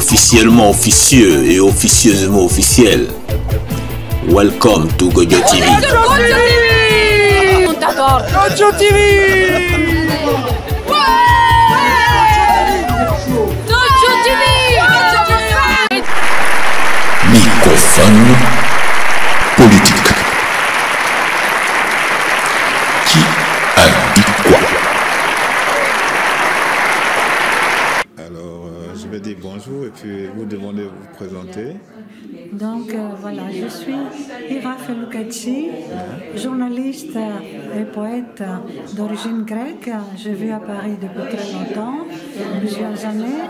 officiellement officieux et officieusement officiel. Welcome to Gojo TV. D'accord. Gojo TV. Gojo TV. Microphone politique. Qui a dit quoi? Alors, je vais dire bonjour et puis vous demandez de vous présenter. Donc voilà, je suis Ira Feloukatsi, journaliste et poète d'origine grecque. Je vis à Paris depuis très longtemps, plusieurs années.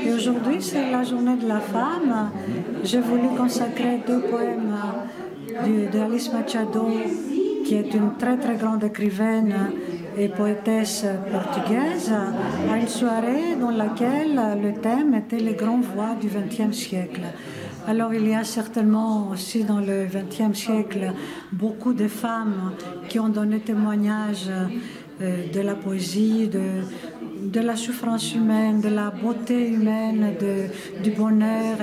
Et aujourd'hui, c'est la journée de la femme. J'ai voulu consacrer 2 poèmes d'Alice Machado, qui est une très très grande écrivaine et poétesse portugaise, à une soirée dans laquelle le thème était les grandes voix du XXe siècle. Alors il y a certainement aussi dans le XXe siècle beaucoup de femmes qui ont donné témoignage de la poésie, de la souffrance humaine, de la beauté humaine, du bonheur.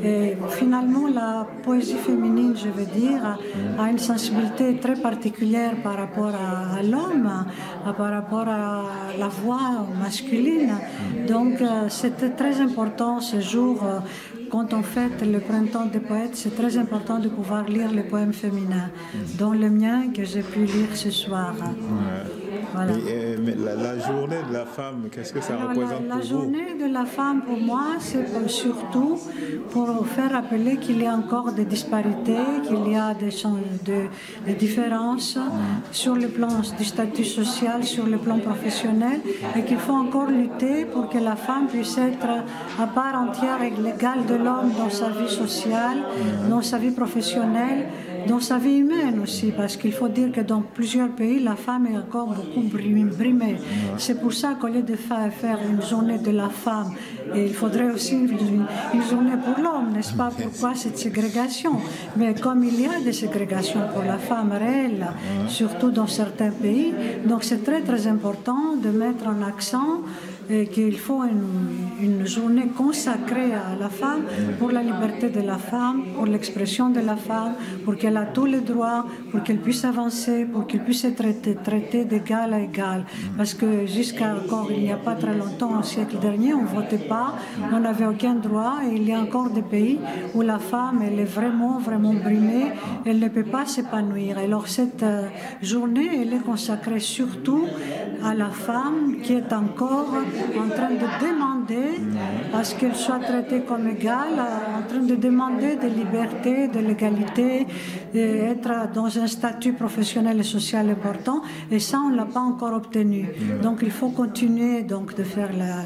Et finalement, la poésie féminine, je veux dire, a une sensibilité très particulière par rapport à l'homme, par rapport à la voix masculine. Donc, c'était très important ce jour. Quand on fête le printemps des poètes, c'est très important de pouvoir lire les poèmes féminins, dont le mien que j'ai pu lire ce soir. Voilà. Mais la journée de la femme, qu'est-ce que ça représente pour vous? La journée de la femme, pour moi, c'est surtout pour faire rappeler qu'il y a encore des disparités, qu'il y a des différences sur le plan du statut social, sur le plan professionnel, et qu'il faut encore lutter pour que la femme puisse être à part entière et l'égale de l'homme dans sa vie sociale, dans sa vie professionnelle, dans sa vie humaine aussi, parce qu'il faut dire que dans plusieurs pays, la femme est encore beaucoup brimée. C'est pour ça qu'au lieu de faire une journée de la femme, et il faudrait aussi une journée pour l'homme, n'est-ce pas? Pourquoi cette ségrégation? Mais comme il y a des ségrégations pour la femme réelle, surtout dans certains pays, donc c'est très très important de mettre en accent qu'il faut une journée consacrée à la femme, pour la liberté de la femme, pour l'expression de la femme, pour qu'elle a tous les droits, pour qu'elle puisse avancer, pour qu'elle puisse être traitée d'égal à égal. Parce que jusqu'à encore il n'y a pas très longtemps, au siècle dernier, on ne votait pas, on n'avait aucun droit, et il y a encore des pays où la femme, elle est vraiment, vraiment brimée, elle ne peut pas s'épanouir. Alors cette journée, elle est consacrée surtout à la femme qui est encore en train de demander à ce qu'elle soit traitée comme égale, en train de demander de liberté, de l'égalité, d'être dans un statut professionnel et social important, et ça on ne l'a pas encore obtenu. Donc il faut continuer donc de faire la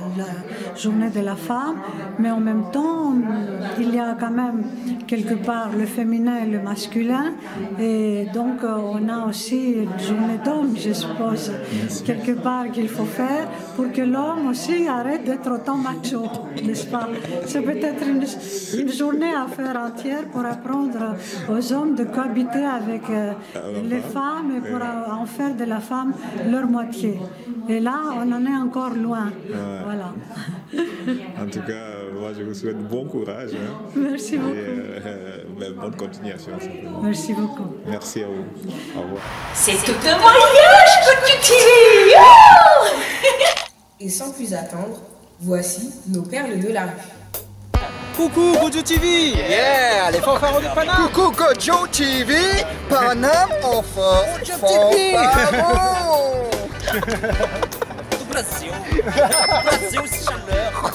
journée de la femme, mais en même temps il y a quand même quelque part le féminin et le masculin, et donc on a aussi une journée d'homme, je suppose, quelque part qu'il faut faire pour que l'homme aussi arrête d'être autant macho, n'est-ce pas? C'est peut-être une journée à faire entière pour apprendre aux hommes de cohabiter avec les femmes et pour en faire de la femme leur moitié. Et là, on en est encore loin. Voilà. En tout cas, moi je vous souhaite bon courage. Merci beaucoup. Et bonne continuation. Simplement. Merci beaucoup. Merci à vous. Au revoir. C'est tout un voyage, Gojo TV. Et sans plus attendre, voici nos perles de la rue. Coucou Gojo TV. Yeah, les fanfarons de Paname. Coucou Gojo TV, Paname enfin. Gojo TV. Do Brasil. Brasil se chaleur.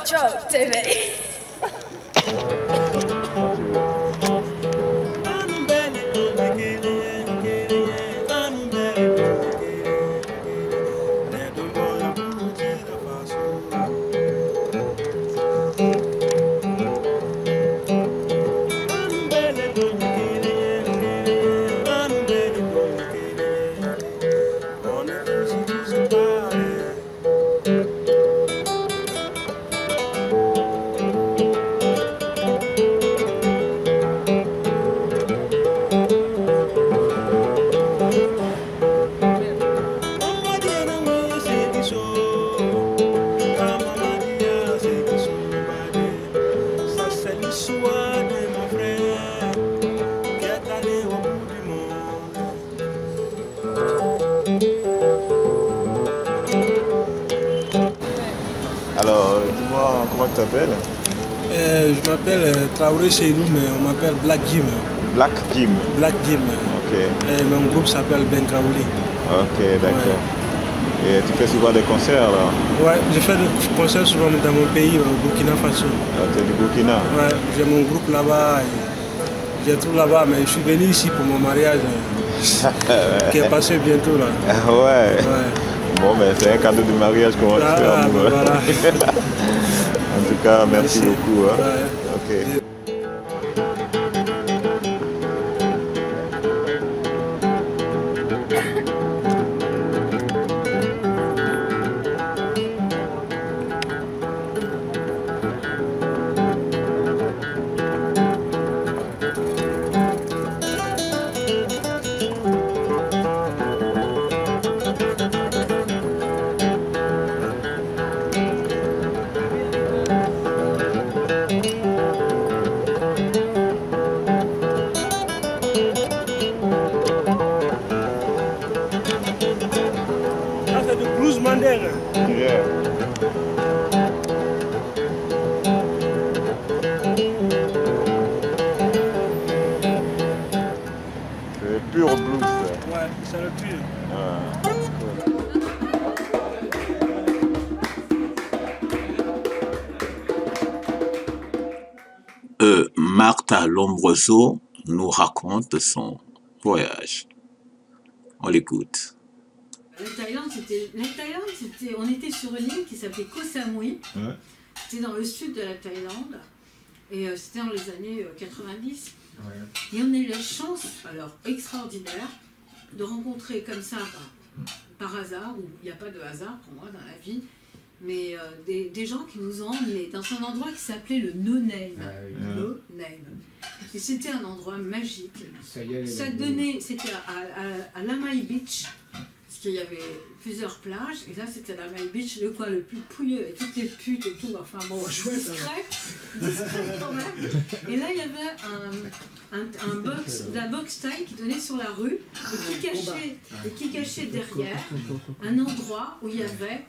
Ocho TV. Alors, dis-moi, comment tu t'appelles? Je m'appelle Traoré Seydou, mais on m'appelle Black Jim. Black Jim. Black Jim. Ok. Et mon groupe s'appelle Ben Kaouli. Ok, d'accord. Et tu fais souvent des concerts là? Ouais, je fais des concerts souvent dans mon pays, au Burkina Faso. Ah, tu es du Burkina? Ouais, j'ai mon groupe là-bas, j'ai tout là-bas, mais je suis venu ici pour mon mariage qui est passé bientôt là. Ah ouais. Bon, ben c'est un cadeau de mariage qu'on va te faire. Ben voilà. En tout cas, merci beaucoup. Hein. Ouais. Ok. Yeah. C'est le pur blues. Ouais, c'est le pur. Martha Lombroso nous raconte son voyage. On l'écoute. La Thaïlande, on était sur une île qui s'appelait Koh Samui. Ouais. C'était dans le sud de la Thaïlande. Et c'était dans les années 90. Ouais. Et on a eu la chance, alors extraordinaire, de rencontrer comme ça, par hasard, ou il n'y a pas de hasard pour moi dans la vie, mais des gens qui nous ont emmenés dans un endroit qui s'appelait le No Name. No Name. Et c'était un endroit magique. Ça donnait, c'était à Lamai Beach, parce qu'il y avait plusieurs plages, et là c'était Lamai Beach, le coin le plus pouilleux, avec toutes les putes et tout, enfin bon, discret quand même. Et là il y avait la box taille qui donnait sur la rue, et qui cachait derrière un endroit où il y avait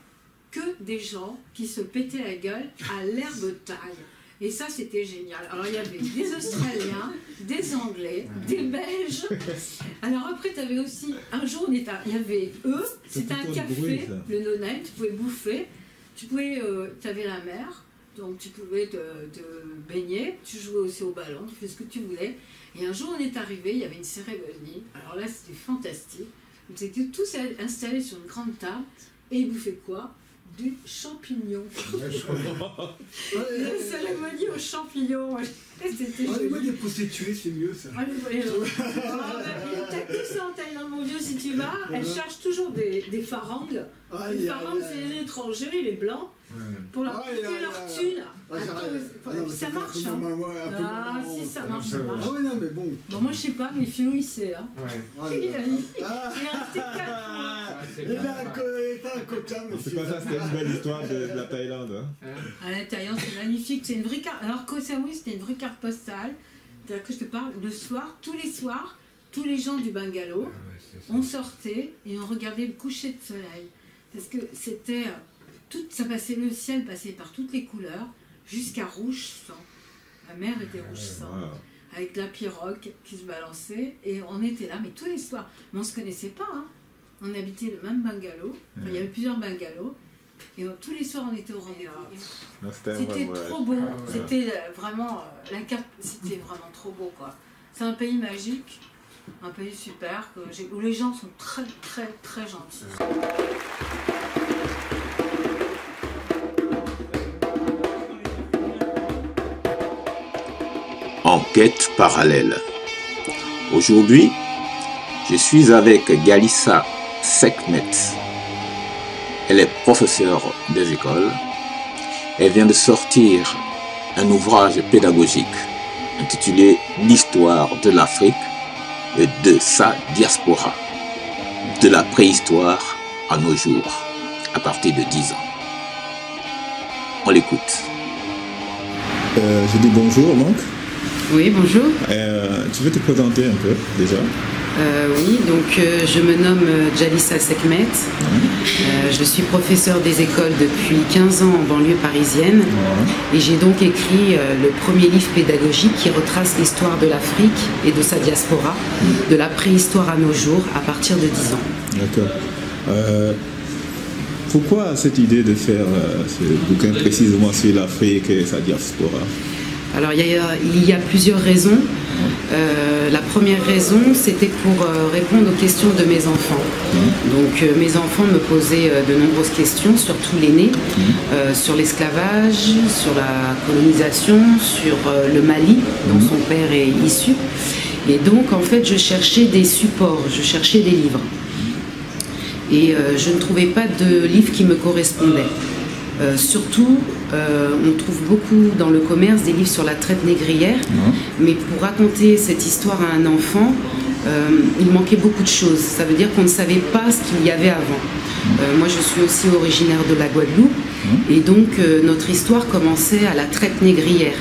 que des gens qui se pétaient la gueule à l'herbe taille. Et ça, c'était génial. Alors, il y avait des Australiens, des Anglais, des Belges. Alors après, tu avais aussi... Un jour, il y avait eux. C'était un café, le No Name. Tu pouvais bouffer. Tu avais la mer. Donc, tu pouvais te baigner. Tu jouais aussi au ballon. Tu fais ce que tu voulais. Et un jour, on est arrivé. Il y avait une cérémonie. Alors là, c'était fantastique. Ils étaient tous installés sur une grande table. Et ils bouffaient quoi? Du champignon. La cérémonie aux champignons. Moi, des prostituées, c'est mieux ça. T'as que ça en Thaïlande, mon Dieu, si tu vas, elles cherchent toujours des farangs. Les farangs, c'est les étrangers, les blancs, pour leur thune. Ça marche, hein. Ah, si, ça marche, ça marche. Ah oui, non, mais bon. Bon, moi, je sais pas, mais Philou, il sait, hein. Il est resté 4 mois. Il a un coquin, mais c'est pas ça, c'était une belle histoire de la Thaïlande. Hein. La Thaïlande, c'est magnifique. C'est une vraie carte. Alors, Koh Samui, c'était une vraie carte postale. C'est-à-dire que je te parle le soir, tous les soirs, tous les gens du bungalow, on sortait et on regardait le coucher de soleil. Parce que c'était. Ça passait, le ciel passait par toutes les couleurs, jusqu'à rouge sang. La mer était rouge sang. Avec la pirogue qui se balançait. Et on était là, mais tous les soirs. Mais on ne se connaissait pas, hein. On habitait le même bungalow. Enfin, il y avait plusieurs bungalows. Et tous les soirs, on était au rendez-vous. C'était trop beau. C'était vraiment... la carte, c'était vraiment trop beau, quoi. C'est un pays magique, un pays super, où les gens sont très, très, très gentils. Enquête parallèle. Aujourd'hui, je suis avec Galissa Sekhmet. Elle est professeure des écoles. Elle vient de sortir un ouvrage pédagogique intitulé « L'histoire de l'Afrique et de sa diaspora, de la préhistoire à nos jours, à partir de 10 ans. » On l'écoute. Je dis bonjour donc. Oui, bonjour. Tu veux te présenter un peu déjà? Oui, donc je me nomme Galissa Sekhmet. Je suis professeure des écoles depuis 15 ans en banlieue parisienne. Et j'ai donc écrit le premier livre pédagogique qui retrace l'histoire de l'Afrique et de sa diaspora, de la préhistoire à nos jours, à partir de 10 ans. D'accord. Pourquoi cette idée de faire ce bouquin précisément sur l'Afrique et sa diaspora? Alors il y a plusieurs raisons. La première raison, c'était pour répondre aux questions de mes enfants. Donc mes enfants me posaient de nombreuses questions, surtout l'aîné, sur l'esclavage, sur la colonisation, sur le Mali, dont son père est issu. Et donc en fait je cherchais des supports, je cherchais des livres. Et je ne trouvais pas de livres qui me correspondaient. Surtout, on trouve beaucoup dans le commerce des livres sur la traite négrière, mais pour raconter cette histoire à un enfant, il manquait beaucoup de choses. Ça veut dire qu'on ne savait pas ce qu'il y avait avant. Moi, je suis aussi originaire de la Guadeloupe, et donc notre histoire commençait à la traite négrière,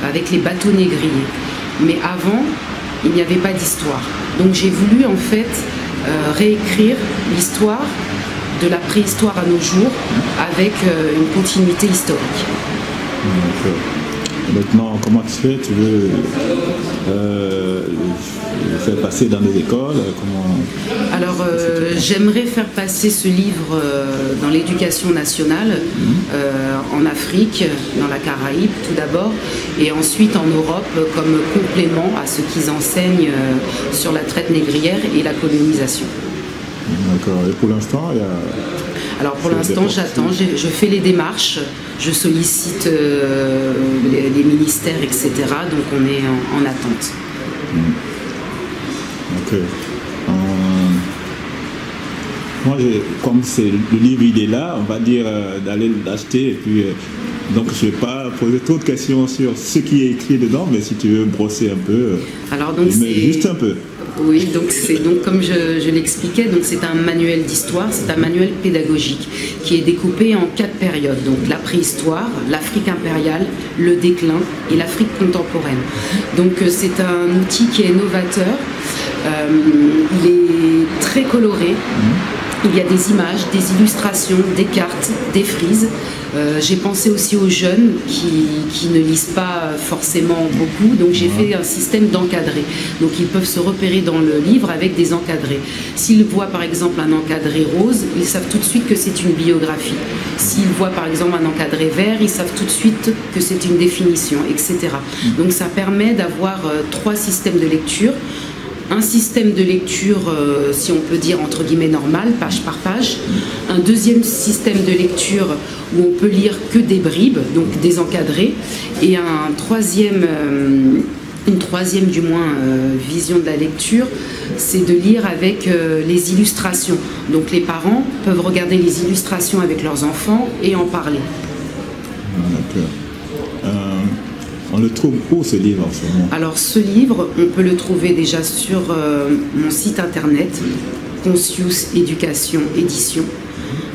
avec les bateaux négriers. Mais avant, il n'y avait pas d'histoire. Donc j'ai voulu en fait réécrire l'histoire de la préhistoire à nos jours avec une continuité historique. Maintenant, comment tu fais? Tu veux le faire passer dans les écoles? Alors, j'aimerais faire passer ce livre dans l'éducation nationale, en Afrique, dans la Caraïbe tout d'abord, et ensuite en Europe comme complément à ce qu'ils enseignent sur la traite négrière et la colonisation. D'accord. Et pour l'instant, il y a... Alors pour l'instant, j'attends, je fais les démarches, je sollicite les ministères, etc. Donc on est en attente. Ok. Moi, comme le livre il est là, on va dire d'aller l'acheter et puis... donc je ne vais pas poser trop de questions sur ce qui est écrit dedans, mais si tu veux brosser un peu, alors, donc juste un peu. Oui, donc comme je l'expliquais, donc c'est un manuel d'histoire, c'est un manuel pédagogique qui est découpé en 4 périodes. Donc la préhistoire, l'Afrique impériale, le déclin et l'Afrique contemporaine. Donc c'est un outil qui est novateur, il est très coloré. Il y a des images, des illustrations, des cartes, des frises. J'ai pensé aussi aux jeunes qui ne lisent pas forcément beaucoup, donc j'ai fait un système d'encadré. Donc ils peuvent se repérer dans le livre avec des encadrés. S'ils voient par exemple un encadré rose, ils savent tout de suite que c'est une biographie. S'ils voient par exemple un encadré vert, ils savent tout de suite que c'est une définition, etc. Donc ça permet d'avoir 3 systèmes de lecture. Un système de lecture, si on peut dire entre guillemets normal, page par page. Un deuxième système de lecture où on peut lire que des bribes, donc des encadrés. Et une troisième du moins vision de la lecture, c'est de lire avec les illustrations. Donc les parents peuvent regarder les illustrations avec leurs enfants et en parler. D'accord. On le trouve où ce livre en ce moment? Alors ce livre, on peut le trouver déjà sur mon site internet, Conscious Éducation Édition.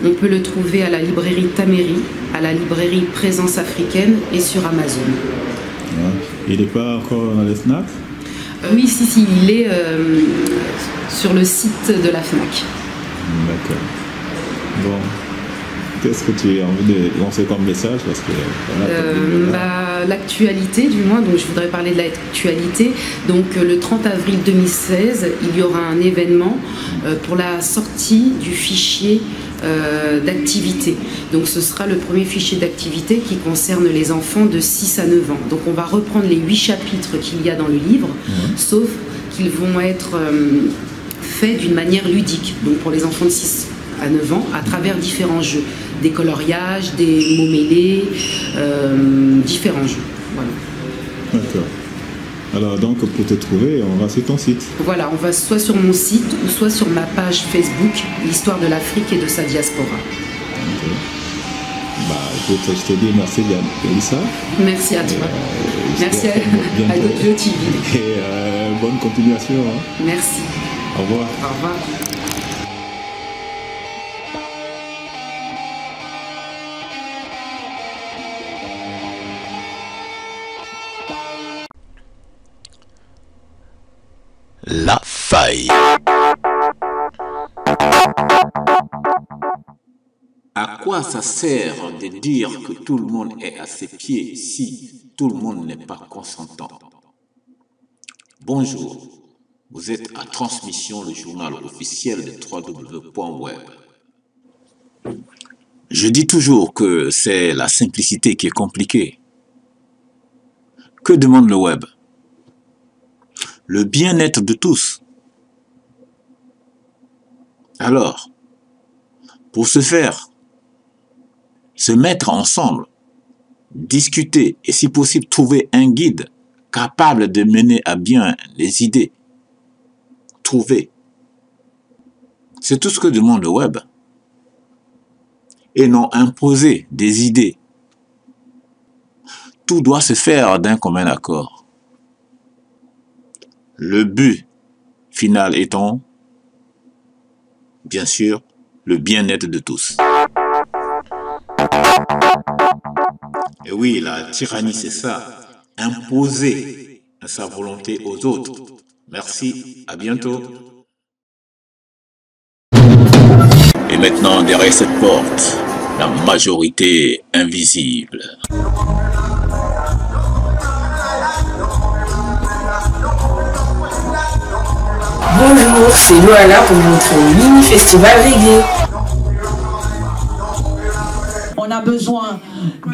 On peut le trouver à la librairie Taméry, à la librairie Présence Africaine et sur Amazon. Il n'est pas encore dans les FNAC? Oui, si, il est sur le site de la FNAC. D'accord. Bon. Qu'est-ce que tu as envie de lancer comme message? Parce que l'actualité du moins, donc je voudrais parler de l'actualité. Donc le 30 avril 2016, il y aura un événement pour la sortie du fichier d'activité. Donc ce sera le premier fichier d'activité qui concerne les enfants de 6 à 9 ans. Donc on va reprendre les 8 chapitres qu'il y a dans le livre, sauf qu'ils vont être faits d'une manière ludique, donc pour les enfants de 6 à 9 ans, à travers différents jeux, des coloriages, des mots mêlés, différents jeux. Voilà. D'accord. Alors donc pour te trouver, on va sur ton site. Voilà, on va soit sur mon site ou soit sur ma page Facebook, l'histoire de l'Afrique et de sa diaspora. Okay. Bah, écoute, je te dis merci Galissa. Merci à toi. Merci à Gojo TV. Et bonne continuation. Hein. Merci. Au revoir. Au revoir. La faille. À quoi ça sert de dire que tout le monde est à ses pieds si tout le monde n'est pas consentant? Bonjour, vous êtes à Transmission, le journal officiel de www.web. Je dis toujours que c'est la simplicité qui est compliquée. Que demande le web? Le bien-être de tous. Alors, pour ce faire, se mettre ensemble, discuter et si possible trouver un guide capable de mener à bien les idées. Trouver. C'est tout ce que demande le web. Et non imposer des idées. Tout doit se faire d'un commun accord. Le but final étant, bien sûr, le bien-être de tous. Et oui, la tyrannie, c'est ça. Imposer sa volonté aux autres. Merci, à bientôt. Et maintenant, derrière cette porte, la majorité invisible. Bonjour, c'est Loana pour votre mini-festival reggae. On a besoin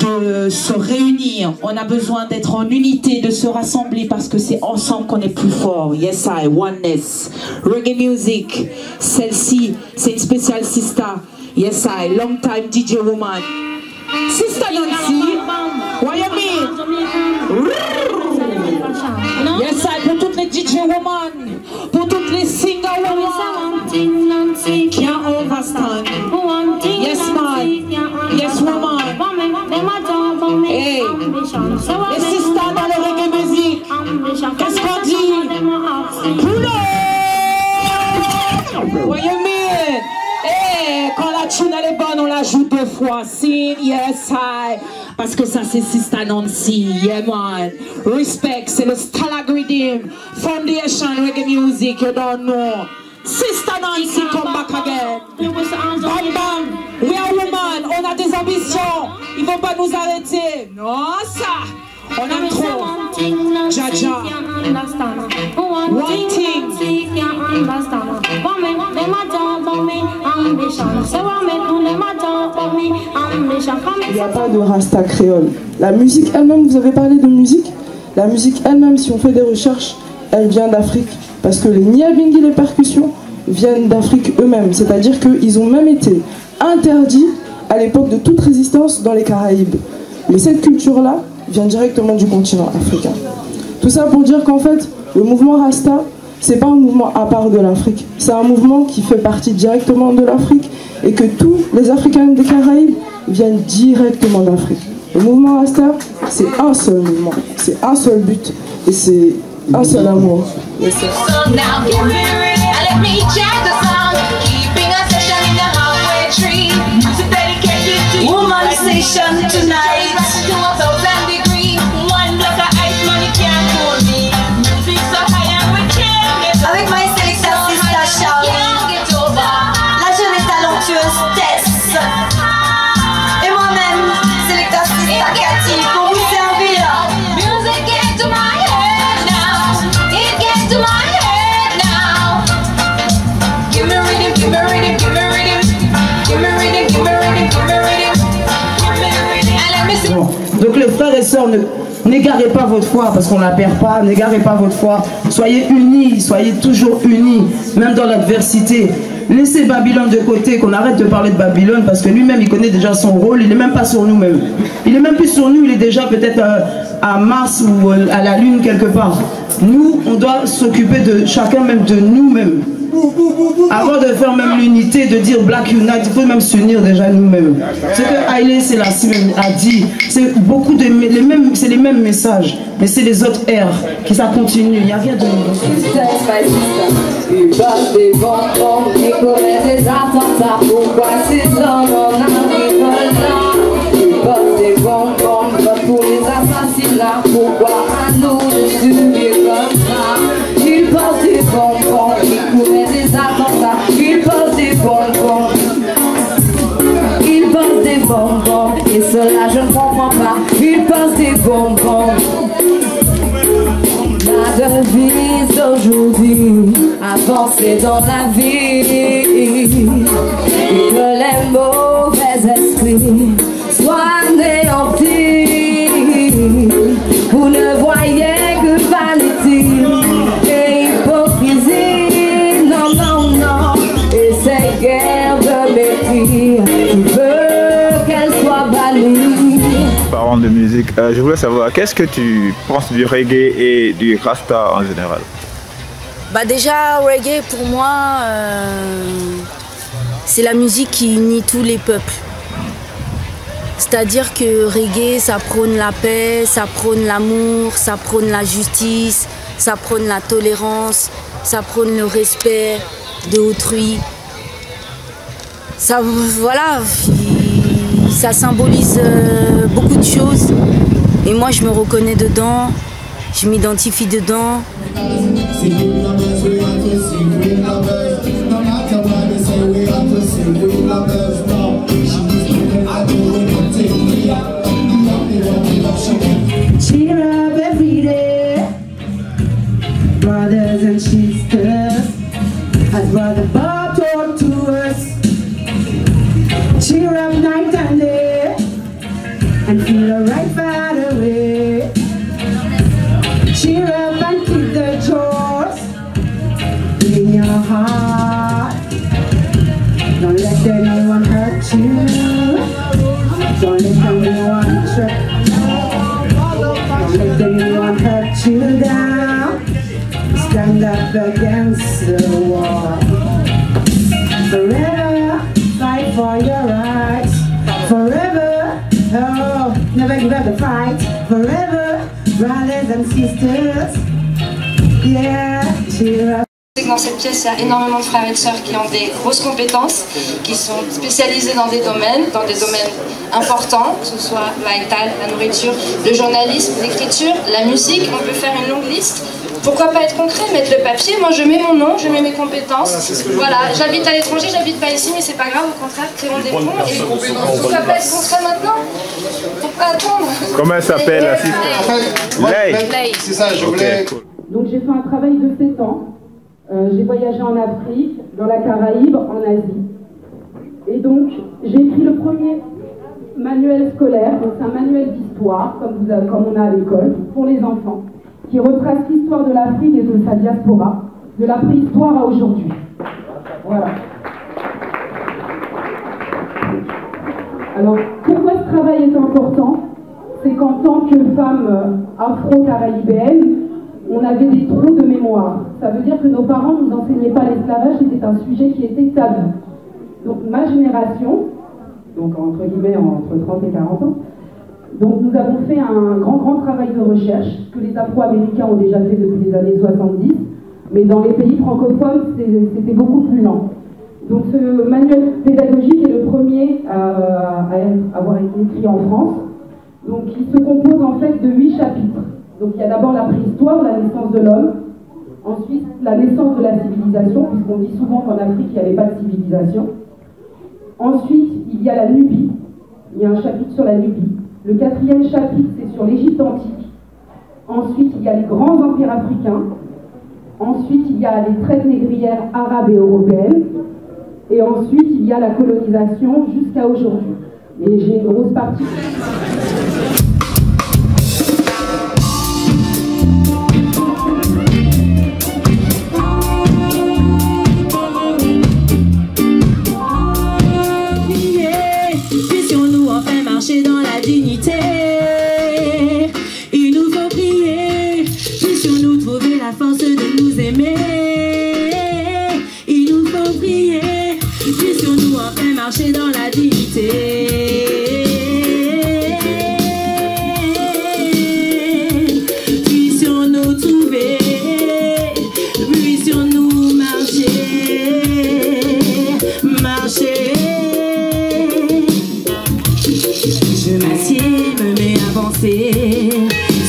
de se réunir, on a besoin d'être en unité, de se rassembler parce que c'est ensemble qu'on est plus fort. Yes, I, oneness. Reggae music, celle-ci, c'est une spéciale Sista. Yes, I, long time DJ woman. Sista Nancy, what you mean? Yes, I, pour toutes les DJ woman, pour toutes les singer woman, can't overstand. Yes, man. Yes, woman. Hey, les sisters dans le reggae music, qu'est-ce qu'on dit? Pull up! What you mean? Hey, quand la tune elle est bonne, on la joue 2 fois. Sin, yes, I. Parce que ça c'est Sista Nancy, yeah man. Respect, c'est le Stalagridim Foundation Reggae Music, you don't know. Sista Nancy, come back again. Bam bam, we are woman, on a des ambitions. Ils vont pas nous arrêter. Non ça, on aime trop. Jaja, one thing. Il n'y a pas de Rasta créole. La musique elle-même, vous avez parlé de musique. La musique elle-même, si on fait des recherches, elle vient d'Afrique. Parce que les Nyabingi, les percussions, viennent d'Afrique eux-mêmes. C'est-à-dire qu'ils ont même été interdits à l'époque de toute résistance dans les Caraïbes. Mais cette culture-là vient directement du continent africain. Tout ça pour dire qu'en fait, le mouvement Rasta, c'est pas un mouvement à part de l'Afrique. C'est un mouvement qui fait partie directement de l'Afrique et que tous les Africains des Caraïbes viennent directement d'Afrique. Le mouvement Rasta, c'est un seul mouvement, c'est un seul but et c'est un seul amour. Avec ma sélection Sista Charlie, la jeune et talentueuse Tess et moi-même, sélecteur Sista Cathy, pour vous servir. Music get to my head now, it gets to my head now. frères et sœurs, n'égarez pas votre foi parce qu'on ne la perd pas, n'égarez pas votre foi. Soyez unis, soyez toujours unis, même dans l'adversité. Laissez Babylone de côté, qu'on arrête de parler de Babylone parce que lui-même il connaît déjà son rôle, il n'est même pas sur nous-mêmes. Il n'est même plus sur nous, il est déjà peut-être à Mars ou à la Lune quelque part. Nous, on doit s'occuper de chacun même de nous-mêmes. Avant de faire même l'unité, de dire Black Unite, il faut même s'unir déjà nous-mêmes. Ce que Haïlé Sélassie a dit, c'est beaucoup de les mêmes messages, mais c'est les autres airs qui ça continue. Il n'y a rien de nouveau. Il passe des bonbons, il connaît des attentats. Pourquoi ces hommes en arrivent là? Il passe des bonbons, vote pour les assassinats. Pourquoi à nous de subir comme ça? Il passe des bonbons, il connaît des attentats. Il passe des bonbons, il passe des bonbons. Et cela je ne comprends pas. Il passe des bonbons. La devise d'aujourd'hui, avancer dans la vie, et que les mauvais esprits soient anéantis. Vous ne voyez que vanité et hypocrisie, non, non, non, et ces guerres de mépris, je veux qu'elles soient bannies. Parlant de musique, je voulais savoir, qu'est-ce que tu penses du reggae et du rasta en général? Bah déjà, reggae pour moi, c'est la musique qui unit tous les peuples. C'est-à-dire que reggae, ça prône la paix, ça prône l'amour, ça prône la justice, ça prône la tolérance, ça prône le respect de autrui. Ça, voilà. Ça symbolise beaucoup de choses et moi je me reconnais dedans, je m'identifie dedans. Cheer up every day, brothers and sisters. I'd rather bow talk to us. Cheer up night and day, and feel alright right away. Cheer up and keep the chores in your heart. Don't let anyone hurt you. Don't let anyone trip. Don't let anyone hurt you down. Stand up against the wall. Forever fight for your rights. Forever, oh, never give up the fight. Forever, brothers and sisters. Yeah, cheer up. Dans cette pièce, il y a énormément de frères et de sœurs qui ont des grosses compétences, qui sont spécialisés dans des domaines importants, que ce soit l'haïtal, la nourriture, le journalisme, l'écriture, la musique. On peut faire une longue liste. Pourquoi pas être concret, mettre le papier? Moi je mets mon nom, je mets mes compétences. Voilà, j'habite à l'étranger, j'habite pas ici, mais c'est pas grave, au contraire, créons des ponts. Et pourquoi pas être concret maintenant? Pourquoi attendre? Comment elle s'appelle l'assistante? Lay. C'est ça, je voulais. Donc j'ai fait un travail de 7 ans. J'ai voyagé en Afrique, dans la Caraïbe, en Asie. Et donc, j'ai écrit le premier manuel scolaire, donc c'est un manuel d'histoire, comme on a à l'école, pour les enfants, qui retrace l'histoire de l'Afrique et de sa diaspora, de la préhistoire à aujourd'hui. Voilà. Alors, pourquoi ce travail est important? C'est qu'en tant que femme afro-caribéenne, on avait des trous de mémoire. Ça veut dire que nos parents ne nous enseignaient pas l'esclavage, c'était un sujet qui était tabou. Donc ma génération, donc entre guillemets entre 30 et 40 ans, donc nous avons fait un grand travail de recherche que les Afro-Américains ont déjà fait depuis les années 70, mais dans les pays francophones c'était beaucoup plus lent. Donc ce manuel pédagogique est le premier à avoir été écrit en France. Donc il se compose en fait de 8 chapitres. Donc il y a d'abord la préhistoire, la naissance de l'homme, ensuite la naissance de la civilisation, puisqu'on dit souvent qu'en Afrique il n'y avait pas de civilisation. Ensuite il y a la Nubie, il y a un chapitre sur la Nubie. Le 4e chapitre c'est sur l'Égypte antique. Ensuite il y a les grands empires africains. Ensuite il y a les traites négrières arabes et européennes. Et ensuite il y a la colonisation jusqu'à aujourd'hui. Et j'ai une grosse partie. briller. Puis sur nous on fait marcher dans la dignité. Puis sur nous trouver. Puis sur nous marcher. Marcher. Je m'assieds, me mets à avancer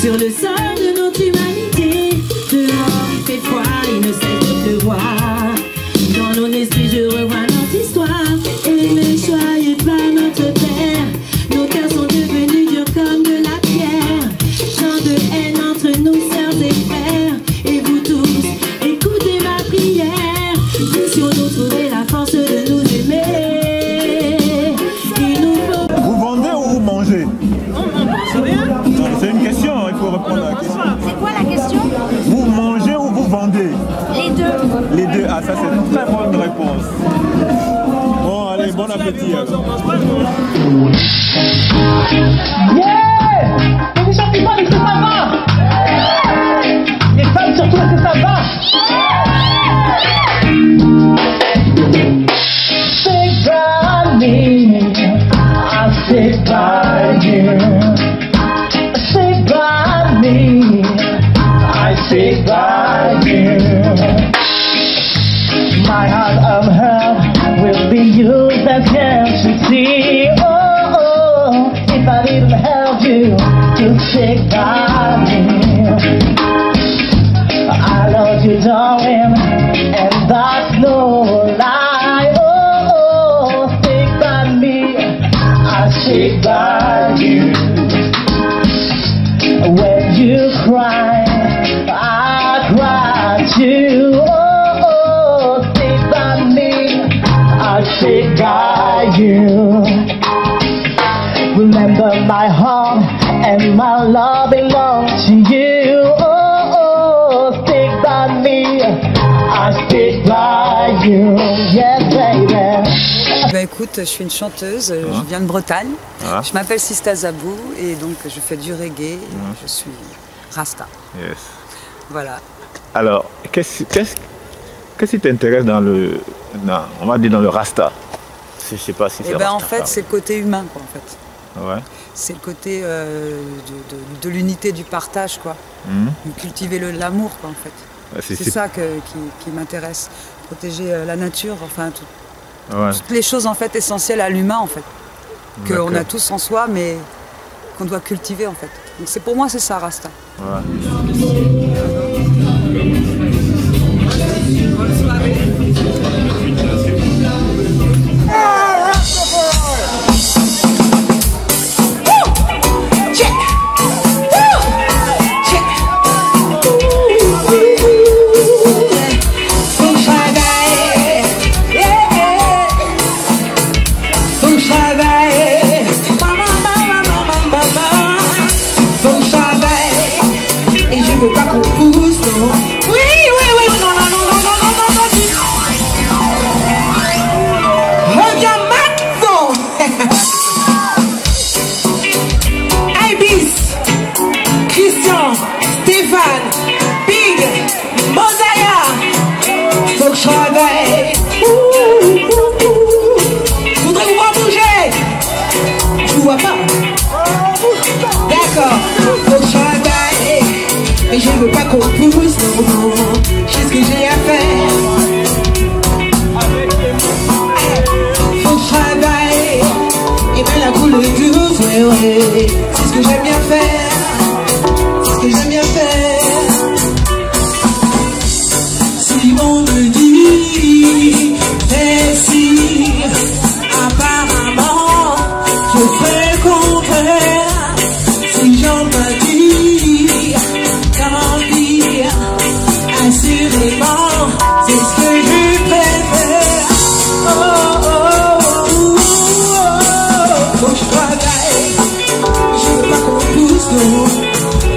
sur le sol de notre humanité. Dehors il fait froid, il ne cesse de pleuvoir. Dans nos esprits je revois notre histoire. Et ne soyez pas notre père. Nos cœurs sont devenus durs comme de la pierre. Tant de haine entre nous, sœurs et frères. Et vous tous, écoutez ma prière. Puissions nous trouver la force de nous aimer. Vous vendez ou vous mangez? C'est une question, il faut répondre à la question. C'est quoi la question? Vous mangez ou vous vendez? Les deux. Les deux, ah ça c'est une très bonne réponse. Bon allez, bon appétit alors. Yeah! Les gens qui parlent, est-ce que ça va? Les femmes surtout, est-ce que ça va? Stick by me, I stick by you. Stick by me, I stick by you. My heart of hell will be used as hands to see. Oh, oh, if I didn't help you to stick by me. I love you, darling, and that's no lie. Oh, oh, stick by me, I stick by you. When you cry, I cry too. Oh, oh, stick by me, I stick by you. Remember my heart and my love belong to you. Oh, oh, stick by me, I stick by you. Yes, baby. Bah écoute, je suis une chanteuse, je viens de Bretagne, je m'appelle Sista Zabou et donc je fais du reggae, je suis Rasta. Yes. Voilà. Alors, qu'est-ce qui t'intéresse dans le, on va dire dans le Rasta? Je sais pas si c'est Rasta. En fait, c'est le côté humain, quoi, en fait. Ouais. C'est le côté de l'unité, du partage, quoi. Cultiver l'amour, quoi, en fait. C'est ça qui m'intéresse. Protéger la nature, enfin toutes les choses en fait essentielles à l'humain en fait, qu'on a tous en soi, mais qu'on doit cultiver en fait. Donc c'est pour moi c'est ça Rasta. Ouais. Mais je veux pas qu'on pousse, non, j'ai ce que j'ai à faire. Faut que je travaille, et bien la couleur douce, ouais, c'est ce que j'aime bien faire, c'est ce que j'aime bien faire. Si on me dit, mais si, apparemment, je fais le contraire, si j'en pas dit, assurément, c'est ce que je préfère. Oh, oh, oh, oh. Faut que je travaille, je veux pas qu'on pousse, non,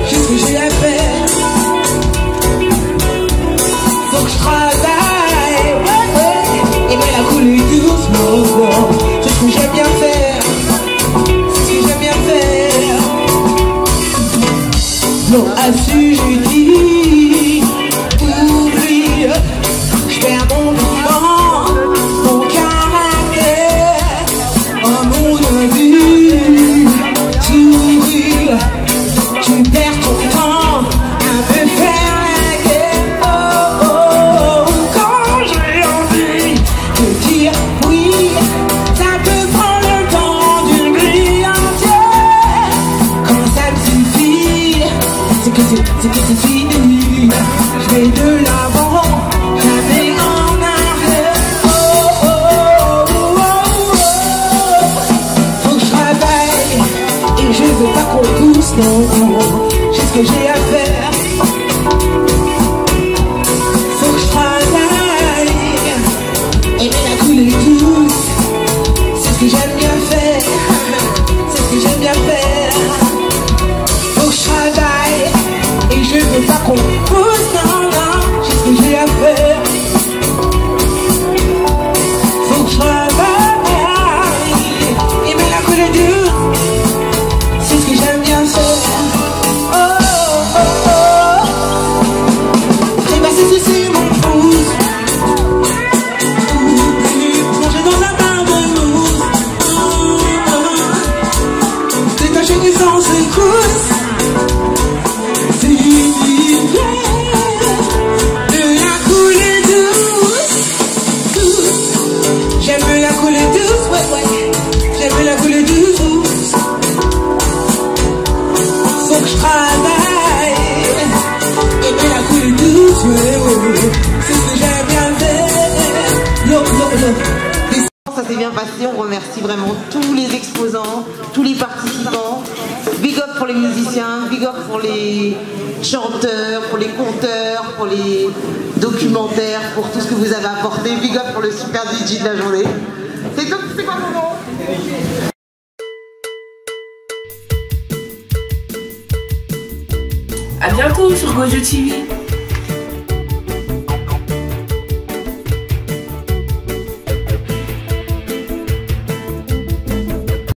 j'ai ce que j'ai à faire. Faut que je travaille, et bien la coulée doucement, c'est ce que j'aime bien faire, c'est ce que j'aime bien faire. Non, assujetti, oublie, je perds mon vivant. que j'aime bien faire, c'est ce que j'aime bien faire. Faut que je travaille et je veux pas qu'on pousse, non, non, j'ai ce que j'ai à faire. Faut que je travaille et me la coller dur, c'est ce que j'aime bien faire. Oh, oh, oh, oh. Et bah c'est mon pouce. Sans écoute, c'est de la couler douce, douce. J'aime la couler douce, ouais, ouais. J'aime la couler douce. Faut que je travaille et la couler douce, ouais, ouais. C'est ce que j'aime bien faire. Yo, yo, yo. Ça s'est bien passé, on remercie vraiment tous les exposants, tous les participants. Big up pour les musiciens, big up pour les chanteurs, pour les conteurs, pour les documentaires, pour tout ce que vous avez apporté. Big up pour le super DJ de la journée. C'est tout, c'est quoi mon nom? À bientôt sur Gojo TV.